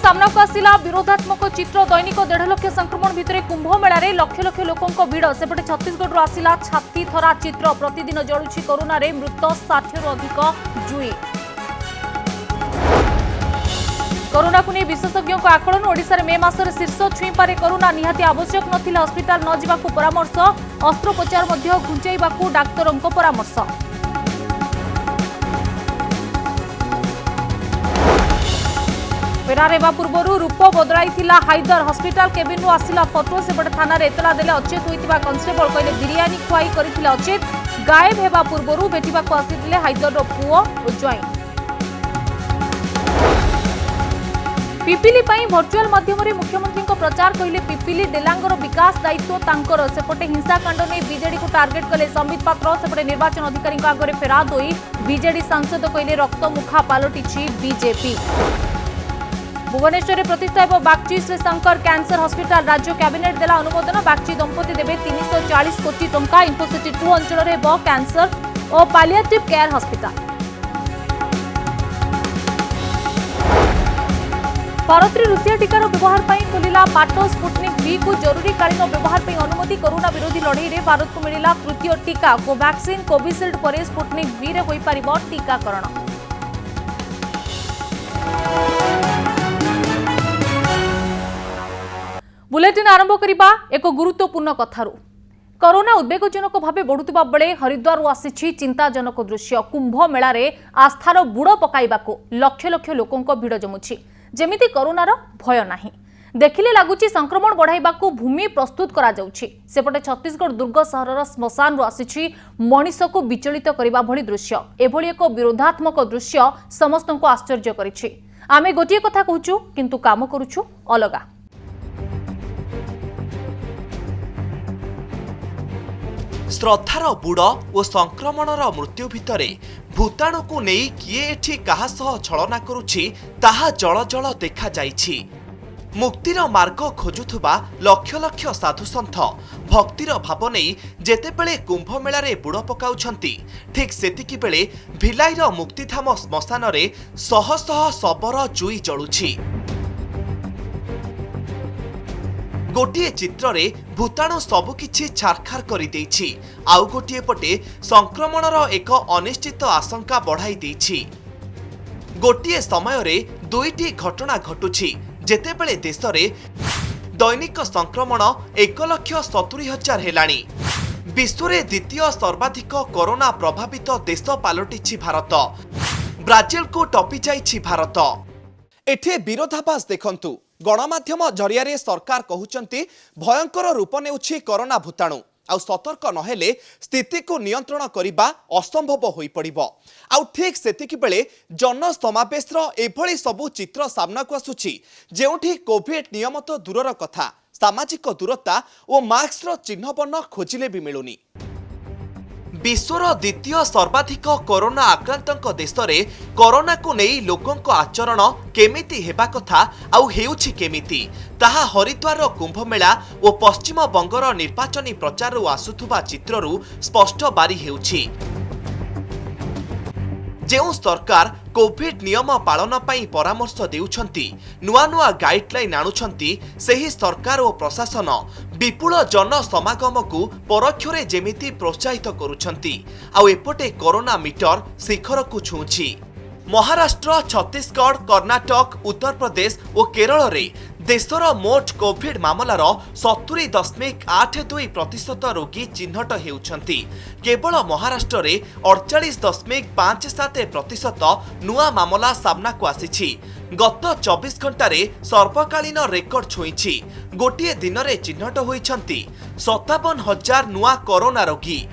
सामना को आसिला विरोधात्मक चित्र दैनिक 1.5 लाख संक्रमण भितर कुंभ मेला रे लक्ष लक्ष लोकों भीड़ सेपटे छत्तीसगढ़ आसिला छाती थरा चित्र प्रतिदिन जलुछि कोरोना रे मृत 60 रु अधिक जुई। कोरोना को नहीं विशेषज्ञों को आकलन ओडिशा रे मे मासरे शीर्ष छुई पारे कोरोना निहाती आवश्यक नथिला हॉस्पिटल न जिबाकू परामर्श अस्त्रोपचार मध्य घुंचैबाकू डाक्तरों को परामर्श। फेरार हेबा पूर्व रूप बदलाई हाइदर हॉस्पिटल केबिन आसिला फोटो सेपटे थाना एतला देले अचेत होइतिबा कॉन्स्टेबल कहले बिरियानी खुआई करथिले अचेत गायब हेबा पूर्व भेटिबाकू आसिथिले हाइदर पुओ और ज्वाई। पिपिली भर्चुआल माध्यम मुख्यमंत्री प्रचार कहले पिपिली डेलांगर विकास दायित्व तांकर सेपटे हिंसाकांड नहीं बीजेडी को टार्गेट कले संबित पात्र सेपटे निर्वाचन अधिकारी आगे फेराद होई बीजेडी सांसद कहले रक्तमुखा पालटिछि बीजेपी। भुवनेश्वर में प्रतिष्ठा एवं बागची श्री शंकर कैंसर हॉस्पिटल राज्य कैबिनेट देला अनुमोदन बागची दंपति देवे 340 कोटी टंका इंफोसिटी 2 अंचल में कैंसर और पालिएटिव केयर हॉस्पिटल। भारत में रूसिया टीकार व्यवहार पर खोलिला बाट स्पुटनिक V को जरूरीकालीन व्यवहार पर अनुमति कोरोना विरोधी लड़ई में भारत को मिला तृतीय टीका कोवैक्सीन कोविशील्ड पर स्पुटनिक V रे होई परिबो टीकाकरण। बुलेटिन आरंभ करिबा एक गुरुत्वपूर्ण कथारू। कोरोना उद्वेगजनक भाव बढ़ुवा बेले हरिद्वार आसी चिंताजनक दृश्य कुंभ मेला रे आस्थार बुड़ पकाइबाकू लक्ष लक्ष लोकों भीड़ जमुछि जेमिति कोरोनार भय नाही। देखिले लगुची संक्रमण बढ़ाइबाकू भूमि प्रस्तुत करा जाउछि। सेपटे छत्तीसगढ़ दुर्ग सहरर श्मशान आसी मनीष को विचलित करबा भली दृश्य एभली एक विरोधात्मक दृश्य समस्त को आश्चर्य करिछि। आमे गोटिए कथा कहूछु किंतु काम करूछु अलगा। श्रद्धार बुड़ और संक्रमणर मृत्यु भितरे भूताणु को नहीं किए एठी कहा सह छलना करुछि ताहा जल जल देखा जाइछि। मुक्तिर मार्ग खोजुथुबा लक्ष लक्ष साधुसंथ भक्तिर भाव नहीं जेतेबेले कुंभ मेलारे बुड़ पकाउछंती ठीक सेतिकी बेले भिलाईर मुक्तिधाम श्मशान रे शह शह शबर जुई जळुछि। गोटे चित्र रे भूताणु सबुकिछि छारखार करि देइछि आउ गोटे पटे संक्रमणर एक अनिश्चित आशंका बढ़ाई देइछि। गोटे समय रे दुईटी घटना घटुछि जेतेबेले देश रे दैनिक संक्रमण 1,70,000 हेलाणी। विश्व रे द्वितीय सर्वाधिक कोरोना प्रभावित देश पालटिछि भारत। ब्राजिल को टपी जाइछि भारत। एठे विरोधाभास देखंतु गणमाध्यम जरिया सरकार कहउचंती भयंकर रूप नेउछि कोरोना भूताणु आउ सतर्क नहेले स्थिति को नियंत्रण करिबा असंभव होई पड़िबो। आउ ठीक सेतिकी बेले जन समावेशर एभली सबु चित्र सामना को आसुछि जेउठी कोविड नियम तो दूरर कथा सामाजिक दूरता और मास्क चिन्ह बर्ण खोजिले भी मिलुनी। विश्वर द्वितीय सर्वाधिक कोरोना आक्रांतक देश रे कोरोना को नहीं लोकों आचरण केमिति हेबा कथा आउ हेउछि केमिति ताहा हरिद्वार कुंभ मेला और पश्चिम बंगर निर्वाचनी प्रचार आसुथुबा चित्ररू स्पष्ट बारी हेउछि। जेउ सरकार कोविड नियम पालन पई परामर्श देउछंती नुआ नुआ गाइडलाइन आणुछंती सेही सरकार और प्रशासन विपुल जन समागम को परोक्षरे जेमिति प्रोत्साहित करुछंती आउ एपटे कोरोना मीटर शिखर को छुंछि। महाराष्ट्र छत्तीसगढ़ कर्नाटक उत्तर प्रदेश और केरल रे देशर मोट कोविड मामलार 70.82% रोगी चिन्हट हेउछंती। केवल महाराष्ट्र रे 48.57% नुआ मामला सामना को आसीछि। गत 24 घंटा रे सर्वकालीन रेकर्ड छुईछि। गोटे दिन रे चिन्हट होइछंती 57,000 नुआ कोरोना रोगी।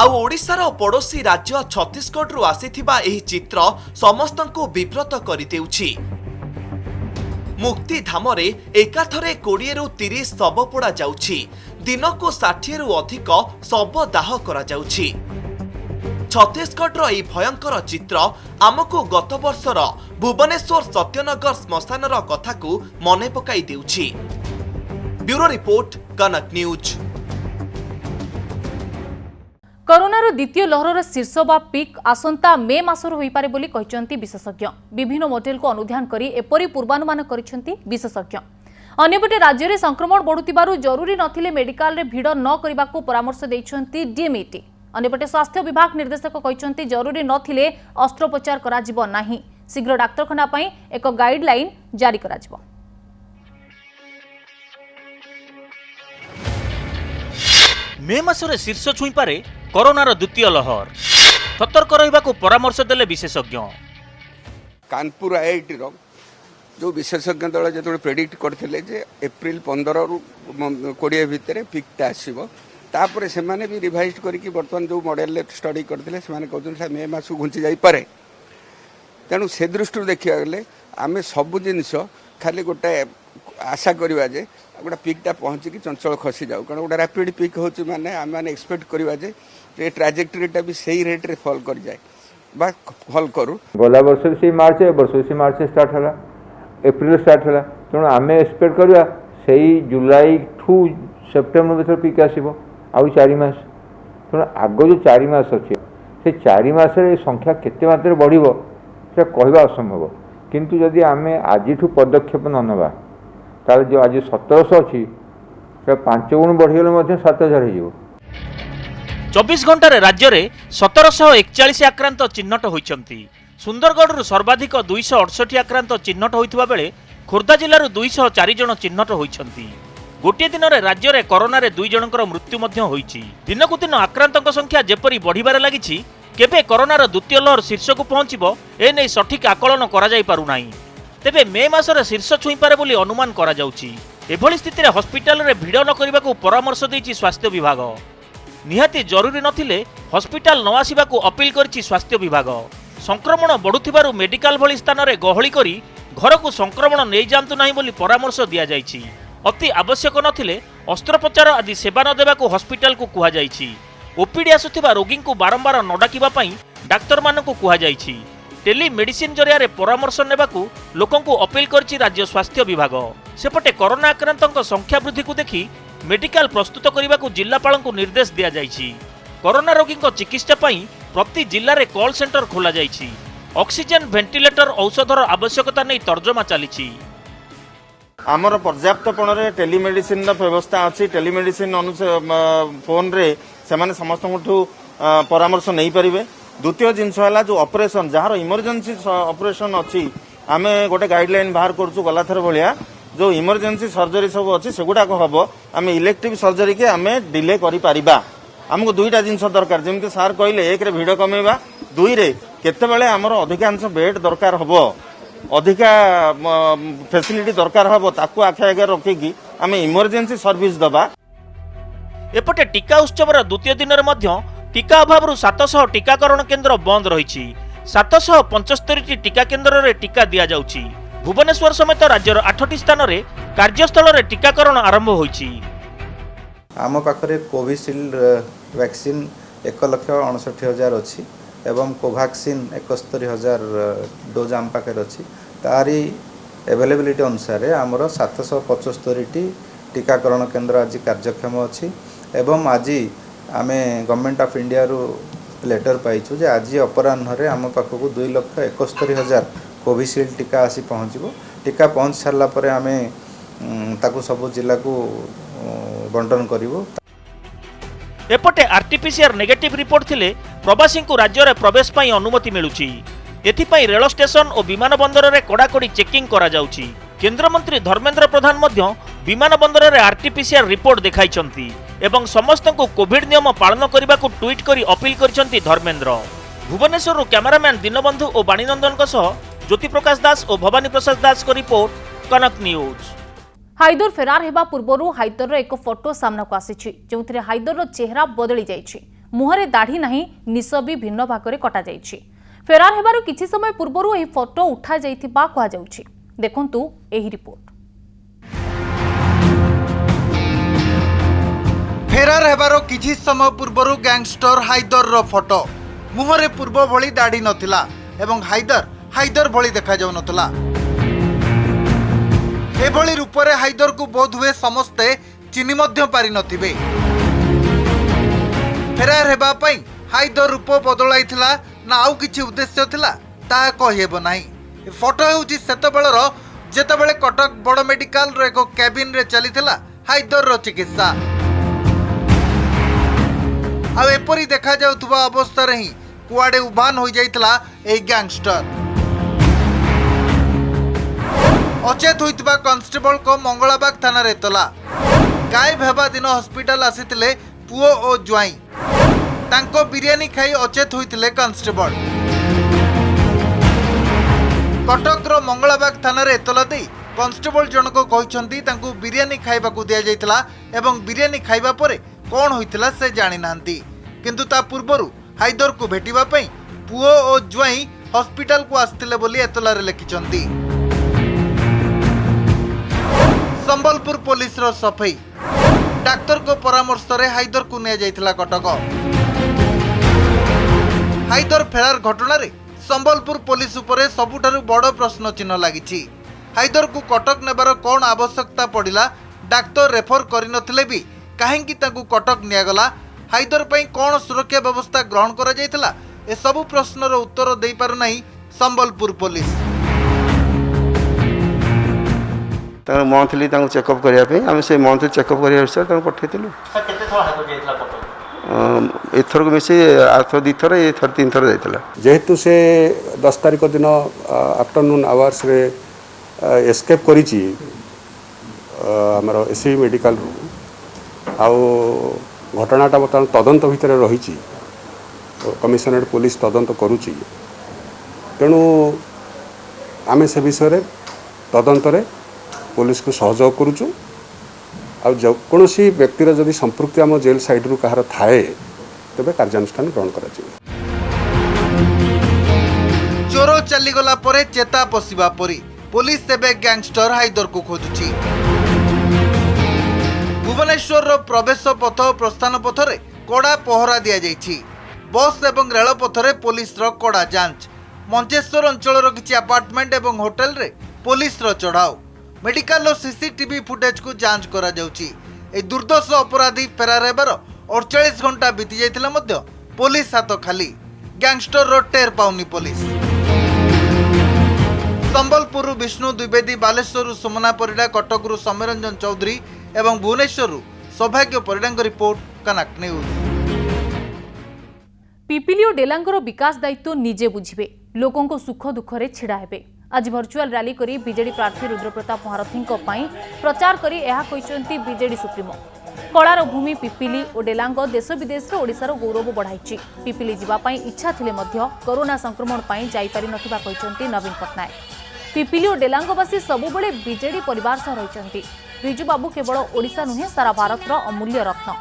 आउ ओडिशार पड़ोसी राज्य छत्तीसगढ़ रु आसीथिबा एही चित्र समस्तंको विव्रत करि देउछि। मुक्तिधाम रे एकाथरे 20 रु 30 शव पोड़ा जाउछि। दिनको 60 रु अधिक शव दाह करा जाउछि। छत्तीसगढ़ एही भयंकर चित्र आमको गत वर्षर भुवनेश्वर सत्यनगर श्मशानर कथा को मने पकाई देउछि। ब्यूरो रिपोर्ट कनक न्यूज। करोनार द्वितीय लहरर शीर्ष बा पिक आसंता मे मासर होई पारे बोली कहिसंती विशेषज्ञ। विभिन्न मॉडेल को अनुध्यान करी एपरि पूर्वानुमान करिसंती विशेषज्ञ। अन्यपटे राज्य में संक्रमण बढ़ुतिबारु जरूरी नथिले मेडिकल रे भिड़ न करबाकू परामर्श दैछंती डीएमईटी। अन्यपटे स्वास्थ्य विभाग निर्देशक कहिसंती जरूरी नथिले अस्त्रोपचार कराजिबो नाही। शीघ्र डाक्तरखाना पई एक गाइडलाइन जारी कराजिबो। मे मासरे शीर्ष छुई पारे कोरोनार द्वितीय लहर। सतर्क रहिबाकू परामर्श देले विशेषज्ञ। कानपुर आईआईटी जो विशेषज्ञ दल जो प्रेडिक्ट करते जे एप्रिल 15 रु 20 भितर पिकटा आसो तापर से भी रिवाइज करके बर्तमान जो मॉडल स्टडी करते कहते मे मास घुंची जापे। तेणु से दृष्टि देखा गले आम सब जिनस खाली गोटे आशा करवा जे गोटे पिकटा पहुँचिकी चंचल खसी जाऊ कारण गोटे रैपिड पिक हो माने आम मैंने एक्सपेक्ट करवा जे ट्राजेक्टरीटा भी सही रेट्रे फॉल कर जाए बा फॉल करू। गला वर्ष से मार्च ए वर्ष से मार्च स्टार्ट है एप्रिल स्टार्ट है तेणु आम एक्सपेक्ट करवा से जुलाई ठू सेप्टेम्बर भर पिक आसो आउ 4 मास। तेणु आग जो 4 मास अच्छे से 4 मासरे संख्या केते मात्रा बढ़िबो से कहवा असंभव। किंतु जदि आम आज पदक्षेप न नवा ताले जो आज 1700 अच्छी 5 गुण बढ़ीगले 7000 हो। 24 घंटे राज्य में 1741 आक्रांत चिन्हट होइछंती। सुंदरगढ़ सर्वाधिक 268 आक्रांत चिन्हट होइथिबा बेले खोर्धा जिल्लार 204 जन चिन्हट होइछंती। गोटे दिन में राज्य में कोरोना रे 2 जनकर मृत्यु मध्य होइछि। दिनकु दिन आक्रांतक संख्या जेपरि बढ़िबारे लागिछि केबे कोरोनार द्वितीय लहर शीर्ष को पहुंचबो ए नै सठिक आकलन करा जाई पारु नाही। तेबे मे मासरे शीर्ष छुई पारे बोली अनुमान करा जाउछि। एभली स्थिति रे हॉस्पिटल रे भिड़ न करबाकू परामर्श दैछि स्वास्थ्य विभाग। निहाती जरूरी नथिले हॉस्पिटल न आसिबाकू अपील करिछि स्वास्थ्य विभाग। संक्रमण बढ़ुथिबारु मेडिकल भली स्थान रे गहली करी घर को संक्रमण नै जांतु नाही बोली परामर्श दिया जाइछि। अति आवश्यक नथिले अस्त्रोपचार आदि सेवा न देबाकू हॉस्पिटल को कुहा जाइछि। ओपीडी आसुथिबा रोगी को बारंबार न डाकिबा पई डाक्टर मानकू कुहा जाइछि। टेलीमेडिसिन जरिया रे परामर्श नेबाकू लोकन को अपील करछि राज्य स्वास्थ्य विभाग। सेपटे कोरोना आक्रांतक संख्या वृद्धि को देखि मेडिकल प्रस्तुत करने जिलापाल को निर्देश दिया जाइछि। कोरोना रोगी चिकित्सा पई प्रति जिले में कॉल सेंटर खोला जाइछि। ऑक्सीजन वेंटिलेटर औषधर आवश्यकता नहीं तर्जमा चली। आमर पर्याप्तपण टेलीमेडिसिन व्यवस्था अच्छी। टेलीमेडिसिन फोन रे से समस्त परामर्श नहीं पारे। द्वितीय जिनस है जो ऑपरेशन जार इमरजेंसी ऑपरेशन अच्छी आम गोटे गाइडलाइन बाहर करूँ गला थर भाया जो इमरजेंसी सर्जरी सब अच्छी सेगुड़ाक हम आम इलेक्टिव सर्जरी के आम डिले करिपरिबा। आमको 2टा जिनस दरकार जमी सार कहले 1 रे भिड़ कमेबा 2 रे केतेबेले आमर अधिकांश बेड दरकार हबो अधिका फैसिलिटी दरकार हबो ताकू आखे आगे रखिकी आम इमरजेंसी सर्विस दबा। एपटे टीका उत्सवर द्वितीय दिन में टीका अभाव 700 टीकाकरण केन्द्र बंद रही। 775 टीका केन्द्र रे टीका दिया जाउछि। भुवनेश्वर समेत राज्यर 8टी स्थान रे कार्यस्थल रे टीकाकरण आरंभ होइछि। आम पाखरे कोविशील्ड वैक्सीन 1,59,000 अच्छी एवं कोवैक्सीन 71,000 डोज आम पाखे अच्छी। तारी अवेलेबिलिटी अनुसार आमर 775 टीकाकरण केन्द्र आज कार्यक्षम अच्छी एवं आज आम गवर्नमेंट ऑफ इंडिया रु लेटर पाइछु जे आज अपराह्न आम पाखक 2,71,000 कोविशील्ड टीका आसी पहुँचो। टीका पहुँच सारा पर आम ताकू सब जिला को बंटन करिवो। एपटे आरटीपीसीआर नेगेटिव रिपोर्ट थिले प्रवासी को राज्य रे प्रवेश पई अनुमति मिलुछि। एथिपई रेल स्टेशन और विमान बंदर रे कड़ाकड़ी चेकिंग करा जाउछि। केंद्र मंत्री धर्मेंद्र प्रधान मध्य विमान बंदर रे आरटीपीसीआर रिपोर्ट देखाइछंती एवं समस्त को कोविड नियम पालन करने को ट्वीट करी अपील करिछंती धर्मेंद्र। भुवनेश्वर कैमरामैन दीनबंधु और बाणीनंदन ज्योति प्रकाश दास और भवानी प्रसाद दास को रिपोर्ट कनक न्यूज। हाइदर फेरार हेबा पूर्वरु हाइदर एक फोटो सामना को आसीछि जोंथिरे हाइदर चेहरा बदली जाइछि। मुहरे दाढ़ी नाही निश भी भिन्न भागरे कटा जाइछि। फेरार हेबारु किछि समय पूर्वरु एही फोटो उठा जाइथिबा कोहा जाउछि। देखंतु एही रिपोर्ट। फेरार हेबार किछि समय पूर्वरु गैंगस्टर हाइदर रो फोटो मुहरे पूर्व भली दाढ़ी नथिला एवं हाइदर भली देखा जाउ नथिला। एभली रूपरे हाइदर को बोध हुए समस्ते चिन्हि मध्य पारि नथिबे। फेरार हेबा पई हाइदर रूप बदलाइथिला ना आउ किछि उद्देश्य थिला ताहा कहिबो नाही। ए फोटो हेउची सेतबेलर जेतबेले कटक बड़ मेडिकल रो एक कैबिन रे चलीथिला हाइदर रो चिकित्सा। आ एपरी देखा जाउथबा अवस्था रे ही कुआडे उभान हो जाइतला ए गैंगस्टर। अचेत होइतबा कांस्टेबल को मंगलाबाग थाना रे तला। गायब हेबा दिन हॉस्पिटल आसीतिले पुओ ओ ज्वाई। तांको बिरियानी खाई अचेत होइतिले कांस्टेबल। कटकर मंगलाबाग थाना रे एतला देई कांस्टेबल जनक कहिसंती तांको बिरियानी खाइबाकू दिया जाइतला एवं बिरियानी खाइबा परे कोन होइतला से जानि नांती। किंतु ता पूर्वरु हाइदर को भेटिबा पई पुओ ओ ज्वाई हॉस्पिटल को आस्तिले बोली एतला रे लिखिसंती। संबलपुर पुलिस रो सफाई। डाक्तर को परामर्श रे हाइदर को ने जाइतला कटक। हाइदर फेरार घटना रे संबलपुर पुलिस उपरे सबुठारु बड़ प्रश्न चिन्ह लागिछि। हाइदर को कटक नेबार कोन आवश्यकता पड़िला डाक्तर रेफर करिनथिले भी काहेकि ताकू कटक नियागला हाइदर पई कोन सुरक्षा व्यवस्था ग्रहण करा जाइतला ए सबु प्रश्नर उत्तर देई पारु नाही संबलपुर पुलिस। तांको मंथली तांको चेकअप करिया पे हम से मंथली चेकअप करिया से तांको पठेतिलु। केते थोड़ा हाइदर जाइतला कटक एथर को मिसे आथर दिथर ए थर तीन थर जाइतला। जेहेतु से 10 तारिख दिन आफ्टरनून आवर्स रे एस्केप करिछि हमर एससी मेडिकल आउ घटनाटा बर्तमान तदंत भितर रही। कमिशनरेट पुलिस तदंत करुच्ची तेणु आम से विषय तदंत पुलिस को सहयोग करुचु। आ कौनसी व्यक्तिर जदि संपृक्ति आम जेल साइड कहार थाए तेबे कार्यानुष्ठान ग्रहण करा। चोर चलीगला परे चेता पशिबा परी पुलिस तेबे गैंगस्टर हाइदर को खोजुची। भुवनेश्वर रो प्रवेश पथ और प्रस्थान पथ रे कड़ा पहरा दिया जाइछि। बस एवं रेल पथ रे पुलिस रो कड़ा जांच। मंचेश्वर अंचल रो किछि अपार्टमेंट एवं होटल रे पुलिस रो चढ़ाऊ। मेडिकल रो सीसीटीवी फुटेज को जांच करा जाउछि। ए दुर्दश अपराधी फेरार हेबार 48 घंटा बीती जाइतिला मध्य पुलिस हाथ खाली। गैंगस्टर रो टेर पाउनी पुलिस। संबलपुर विष्णु द्विवेदी, बालेश्वर सोमना परिडा, कटक सौम्यरंजन चौधरी एवं भुवनेश्वर सौभाग्य परिडा रिपोर्ट कनक न्यूज। पिपिली और डेलांगर विकास दायित्व निजे बुझिबे, लोकों को सुख दुखरे छिड़ा हेबे। आज वर्चुअल रैली करी बीजेडी प्रार्थी रुद्रप्रताप महारथी प्रचार करी एहा कहिसंती बीजेडी सुप्रीमो। कलार भूमि पिपिली और डेलांग देश विदेश रे ओडिशार गौरव बढ़ाई। पिपिली जीवाई इच्छा थिले मध्य कोरोना संक्रमण पाई जाई पारि नथिबा कहिसंती नवीन पट्टनायक। पिपिली और डेलांगवासी सबुबले बीजेडी परिवार सह रहिसंती। बिजुबाबू केवल ओडिशा नुहे सारा भारतर अमूल्य रत्न।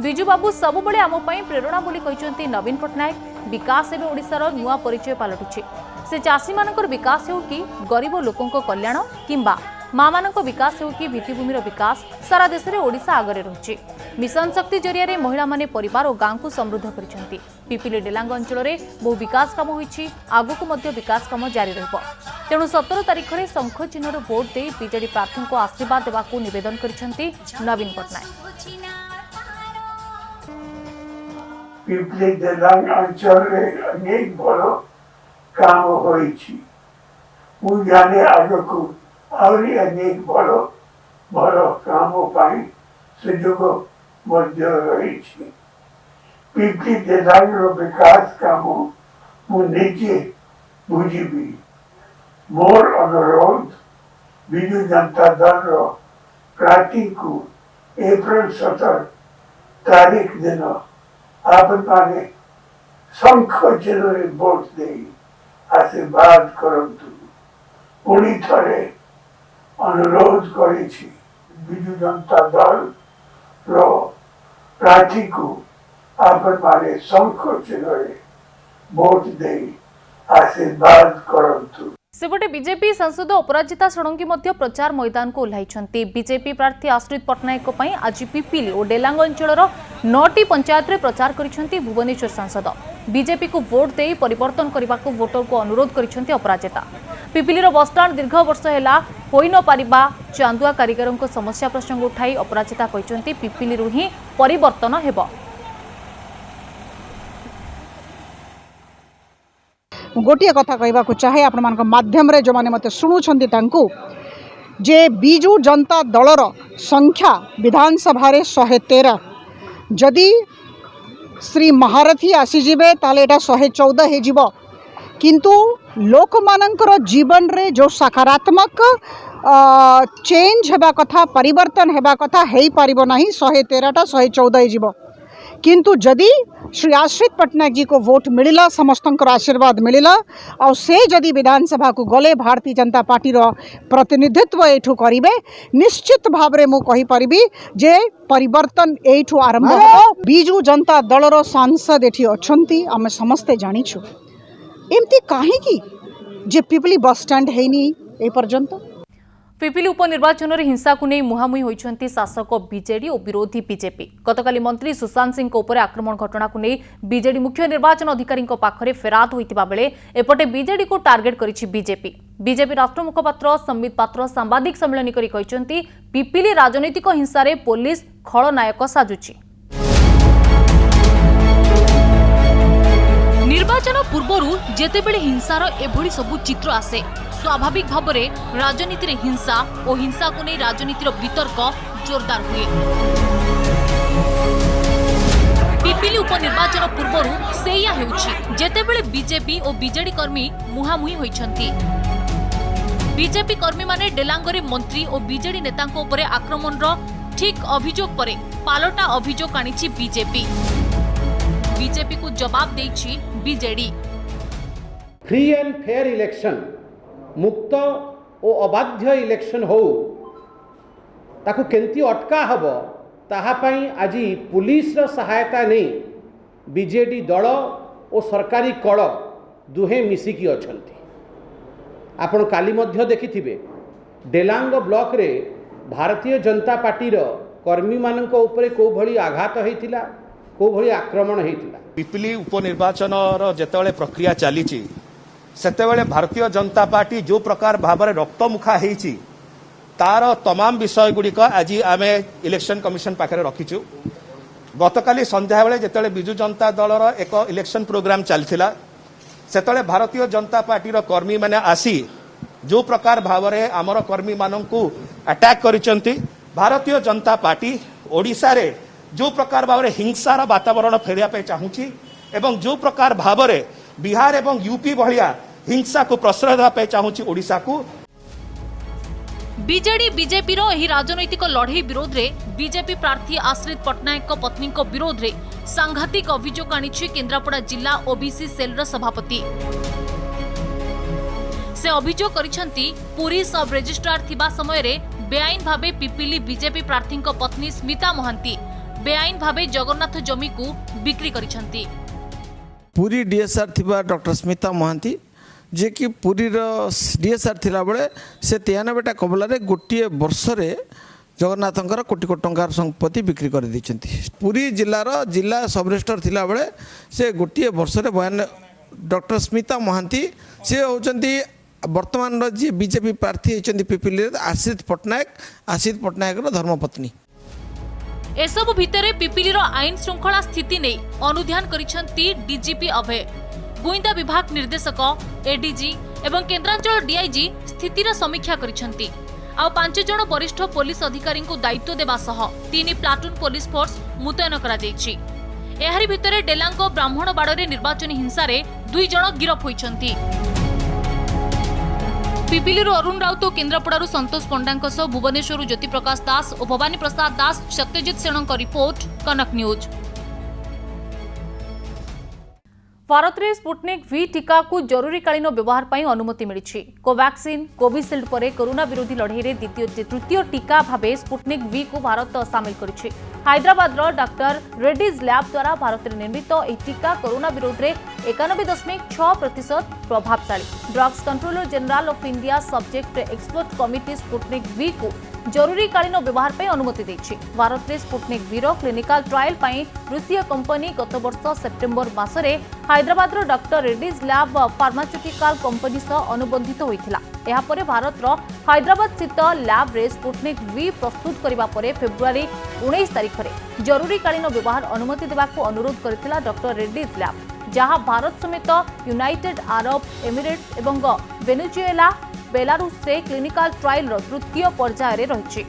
बिजुबाबू सबुबले आम पई प्रेरणा बोली कहिसंती नवीन पट्टनायक। विकास एवं ओडिशार नुआ परिचय पलटुछि। से चाषी मानकर विकास हो कि गरीब लोकों कल्याण किंबा माँ मानक विकास हो कि भित्तिभूमिर विकास सारा देश में ओडिशा आगरे रही। मिशन शक्ति जरिया महिला माने परिवार और गांव को समृद्ध करिसेंती। पिपिली डेलांग अंचल में बहु विकास काम होईछि, आगकू मध्य विकास काम जारी रहिबो। तेणु 17 तारिख में शंख चिन्हर भोट दे बीजेडी प्रार्थी को आशीर्वाद देवाकू निवेदन करिसेंती नवीन पट्टनायक। पिपली डेलांग अंचल में अनेक बड़ काम होईछि। मु जाने आगकू आवरी अनेक बड़ बड़ काम पाई सुजोग मध्य रही। पिपली डेलांग विकास काम मु निजे बुझीबी। मोर अनुरोध बिजु जनता दल प्रार्थी को अप्रैल 17 तारीख दिन आपण माने शंख चिन्ह भोट दे आशीर्वाद करंतु। पुणी थरे अनुरोध करिछि बिजु जनता दल रो प्रार्थी को आपण माने शंख चिन्ह भोट दे आशीर्वाद करंतु। सेपटे बीजेपी सांसद अपराजिता षडंगी मध्य प्रचार मैदान को ओह्लाइछन्ती। बीजेपी प्रार्थी आश्रित पट्टनायक पई आज पिपिली और डेलांग अंचलर 9टी पंचायत रे प्रचार करिछन्ती भुवनेश्वर सांसद। बीजेपी को वोट दे परिवर्तन करने को वोटर को अनुरोध करिछन्ती अपराजिता। पिपिलीर बसस्टाण्ड दीर्घ वर्ष है होई न पारिबा चांदुआ कारीगरों समस्या प्रसंग उठाई अपराजिता कहिछन्ती पिपिलीरु ही परिवर्तन हेबो। गोटे कथा कहवाक चाहे आपण मान माध्यम रे जो माने मते शुणुछंती तांकू जे बिजू जनता दलर संख्या विधानसभा 113 जदि श्री महारथी आसीजे ताले एटा 114 हे जीव किंतु लोक मानकर जीवन रे जो सकारात्मक चेंज हेबा कथा परिवर्तन हेबा कथा हेई पारिबो नाही 113टा 114 जीव किंतु जदि श्री आश्रित पट्टनायक जी को वोट मिलला समस्तंकर आशीर्वाद मिलला और से जदि विधानसभा को गले भारतीय जनता पार्टी रो प्रतिनिधित्व एठू करिवे निश्चित भाव रे मु कहि परिबी जे परिवर्तन एठू आरंभ हो। बिजू जनता दलर सांसद एठी अछंती आमे समस्ते जानिछु एमती काहे की जे पिपली बस स्टैंड हेनी ए पर्यंत पिपिली उपनिर्वाचन में हिंसा को नहीं मुहांमुही होइछंती शासक बीजेडी और विरोधी बीजेपी। गतकाली मंत्री सुशांत सिंह उपर आक्रमण घटना को नहीं बीजेडी मुख्य निर्वाचन अधिकारी पाखरे फेराद होइतिबा बेले एपटे बीजेडी को टार्गेट करिछि बीजेपी। बीजेपी राष्ट्र मुखपात्र संबित पात्र सांबादिक सम्मेलन करी कहिसंती पिपिली राजनीतिक हिंसा रे पुलिस खलनायक साजुछि। निर्वाचन पूर्वरु जेतेबेले हिंसार एभली सबु चित्र आसे स्वाभाविक भाव में राजनीति रे हिंसा और हिंसा को नहीं राजनीतिर वितर्क जोरदार हुए। पिपिली उपनिर्वाचन पूर्वरु सेया हेउछि जेतेबेले बीजेपी और बीजेडी कर्मी मुहांमुही होइछंती। बीजेपी कर्मी माने डेलांगरे मंत्री और बीजेडी नेतांको उपरे आक्रमण रो ठीक अभियोग परे पालटा अभियोग आनिछि बीजेपी। बीजेपी को जवाब देछि BJD. Free and fair election मुक्त और अबाध्य इलेक्शन हो ताकू केंती अटका हब ताहा पई आज पुलिस रो सहायता नहीं बीजेडी दल और सरकारी कल दुहे मिसिकी अछंती। आपण काली मध्य देखिथिबे डेलांग ब्लॉक रे भारतीय जनता पार्टी रो कर्मी मानक उपरे को भली आघात हेतिला को भली आक्रमण हेतिला। पिपिली उपनिर्वाचन जेतेबेले प्रक्रिया चलीची सेतेबेले भारतीय जनता पार्टी जो प्रकार भाव में रक्तमुखा होईची तार तमाम विषय गुड़िक आज आम इलेक्शन कमिशन पाखे रखीचु। गतकाली संध्या बेले जेतेबेले बिजू जनता दलर एक election programme चलथिला सेतेबेले Bharatiya Janata party कर्मी माने आसी जो प्रकार भाव में आमर कर्मी माननकु अटैक करिसंती। भारतीय जनता पार्टी ओडिशा रे जो प्रकार भाव में हिंसार वातावरण फेरिया पे चाहूची एवं जो प्रकार भाव में बिहार एवं यूपी भलिया हिंसा को प्रश्रय देवा पे चाहूची ओडिशा को। बीजेडी बीजेपी रो एही राजनैतिक लड़ाई विरोध रे बीजेपी प्रार्थी आश्रित पट्टनायक को पत्नी को विरोध रे सांघातिक अभियोग आनिछि केन्द्रापड़ा जिला ओबीसी सेल रो सभापति। से अभियोग करिसंती पुरी सब रजिस्ट्रार थिबा समय रे बेआईन भाबे पिपिली बीजेपी प्रार्थी को पत्नी स्मिता महांती बेआईन भाबे जगन्नाथ जमी को बिक्री करिसंती। पुरी डीएसआर थिबा डॉक्टर स्मिता महांती जे कि पुरी डीएसआर थिला बेले से 93टा कबलारे गोटे वर्ष रे जगन्नाथंकर कोटी कोटी टंकार संपत्ति बिक्री कर दैछंती। पुरी जिल्लार जिला सब रजिस्ट्रार थिला बेले से गोटे वर्ष रे बयान डॉक्टर स्मिता महांती से होचंती वर्तमान जी बीजेपी प्रार्थी होचंती पिपिली आश्रित पट्टनायक धर्मपत्नी। एसबु भितरे पिपिलीर आईन श्रृंखला स्थिति नहीं अनुध्यान करिसंती डीजीपी अभय गुइंदा विभाग निर्देशक एडीजी एवं केन्द्रांचल डीआईजी स्थितिर समीक्षा करिसंती। आ 5 जण वरिष्ठ पुलिस अधिकारी को दायित्व देवा सह 3 प्लाटून पुलिस फोर्स मुतयन करा जायछि। एहारी भितरे डेलांग ब्राह्मणबाड़े निर्वाचनी हिंसा रे 2 जण गिरफ होइछंती। पिपिली अरुण राउत और केन्द्रापड़ा संतोष पंडा भुवनेश्वर ज्योति प्रकाश दास और भवानी प्रसाद दास सत्यजित सेन रिपोर्ट कनक न्यूज। भारत में स्पुटनिक वी टीका को जरूरीकालीन व्यवहार पर अनुमति मिली। कोवैक्सीन कोविशील्ड पर कोरोना विरोधी लड़ाई तृतीय टीका भाव स्पुटनिक वी को भारत सामिल करिछि। हैदराबाद डॉक्टर रेड्डीज लैब द्वारा भारत में निर्मित यह टीका कोरोना विरोध में 91.6% प्रभावशाली। Drugs controller general of India subject expert committee Sputnik V को जरूरीकालीन व्यवहार पर अनुमति देछि। भारत में स्पुटनिक वी क्लिनिकल ट्रायल पर रूसीय कंपनी गत वर्ष सेप्टेम्बर मासरे Hyderabad doctor Reddy's lab pharmaceutical company सह अनुबंधित होइथिला। एहा परे भारत हैदराबाद स्थित लैब रे स्पुटनिक वी प्रस्तुत करबा परे फेब्रुआरी 19 तारिख रे जरूरीकालीन व्यवहार अनुमति देबाको अनुरोध करथिला डॉक्टर रेड्डीज लैब। जहां भारत समेत यूनाइटेड अरब एमिरेट्स एवं वेनेजुएला बेलारूस से क्लिनिकल ट्रायल तृतीय पर्यायर रही।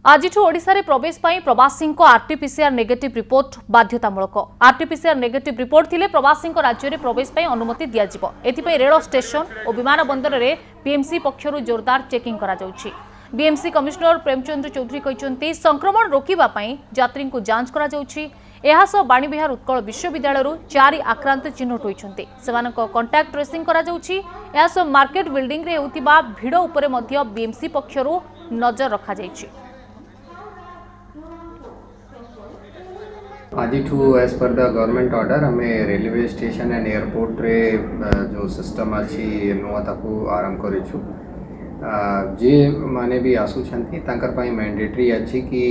आज ओडिशा रे प्रवेश पाई प्रवासी आरटीपीसीआर नेगेटिव रिपोर्ट बाध्यतामूलक। आरटीपीसीआर नेगेटिव रिपोर्ट थिले प्रवासी राज्य में प्रवेश पाई अनुमति दियाजिबो। एथिपई रेल स्टेशन और विमान बंदर रे बीएमसी पक्षरु जोरदार चेकिंग करा जाउछि। बीएमसी कमिश्नर प्रेमचंद्र चौधरी कहते संक्रमण रोकवा यात्री को जांच करा जाउछि। एहासह बाणीविहार उत्कल विश्वविद्यालय 4 आक्रांत चिन्हट होइछन्ति। सेमानक कांटेक्ट ट्रेसिंग करा जाउछि। एहासह मार्केट बिल्डिंग रे होतिबा भिड़ उपरे मध्य बीएमसी पक्षरु नजर रखा जाइछि। आज as per the government order आम रेलवे स्टेशन एंड एयरपोर्ट रे जो सिस्टम अच्छी नुआ ताकू आरंभ करूँ। जे माने भी आसुछंती तांकर पाई मैंडेटरी अच्छी कि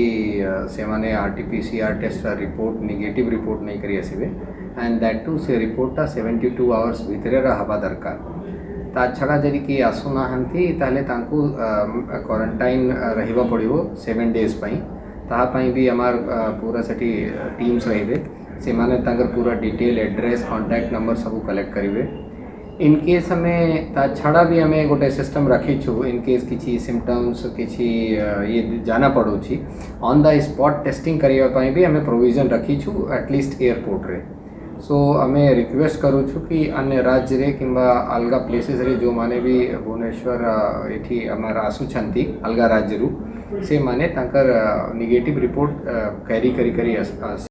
से माने RTPCR test report negative report नहीं करी आसबे एंड दैट टू से रिपोर्टा 72 आवर्स भितर हवा दरकार। ता छड़ा जदि कि आसुना ताले तांकू क्वारंटाइन रहिबा पड़िबो 7 डेज पई। ताहापाई भी आमार पूरा सेठी टीम्स रहिबे। से माने तांकर पूरा डिटेल एड्रेस कांटेक्ट नंबर सब कलेक्ट करिवे। इन केस हमें ता छड़ा भी हमें गोटे सिस्टम रखी छु। इन केस किछि सिम्पटम्स किछि ये जाना पड़ुछि ऑन द स्पॉट टेस्टिंग करिया पाई भी हमें प्रोविजन रखी छु एटलीस्ट एयरपोर्ट रे। सो हमें रिक्वेस्ट करूँ कि अन्य राज्य रे किंबा अलगा प्लेसेस रे जो माने भी भुवनेश्वर एठी हमार आसुछंती अलगा राज्य रु से माने तांकर नेगेटिव रिपोर्ट कैरी करी